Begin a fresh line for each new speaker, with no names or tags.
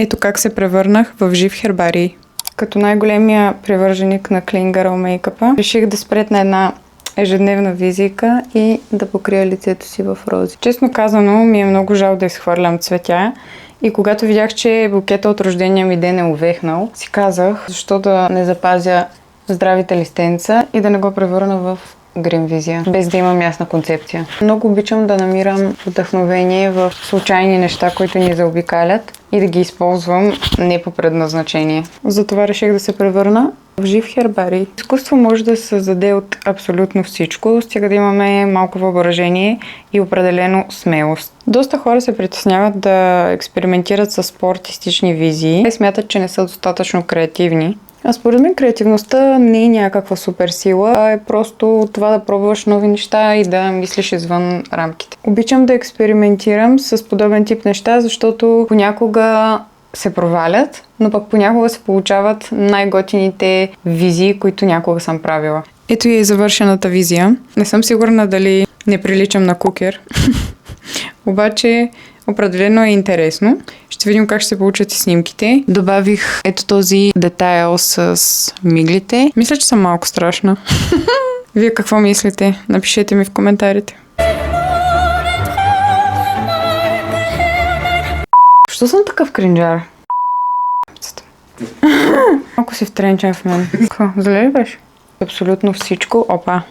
Ето как се превърнах в жив хербарий. Като най-големия привърженик на Clean Girl мейкъпа, реших да спретна една ежедневна визийка и да покрия лицето си в рози. Честно казано, ми е много жал да изхвърлям цветя и когато видях, че букета от рождения ми ден е увехнал, си казах, защо да не запазя здравите листенца и да не го превърна в грим визия, без да имам ясна концепция. Много обичам да намирам вдъхновение в случайни неща, които ни заобикалят и да ги използвам не по предназначение. Затова реших да се превърна в жив хербарий. Изкуство може да се създаде от абсолютно всичко, стига да имаме малко въображение и определено смелост. Доста хора се притесняват да експериментират с по-артистични визии и смятат, че не са достатъчно креативни. А според мен креативността не е някаква супер сила, а е просто това да пробваш нови неща и да мислиш извън рамките. Обичам да експериментирам с подобен тип неща, защото понякога се провалят, но пък понякога се получават най-готините визии, които някога съм правила. Ето и е завършената визия. Не съм сигурна дали не приличам на кукер, обаче определено е интересно. Ще видим как ще се получат и снимките. Добавих ето този детайл с миглите. Мисля, че съм малко страшна. Вие какво мислите? Напишете ми в коментарите. Що съм такъв кринджар? Малко си втренчен в мен. Какво? Зле ли беше? Абсолютно всичко. Опа.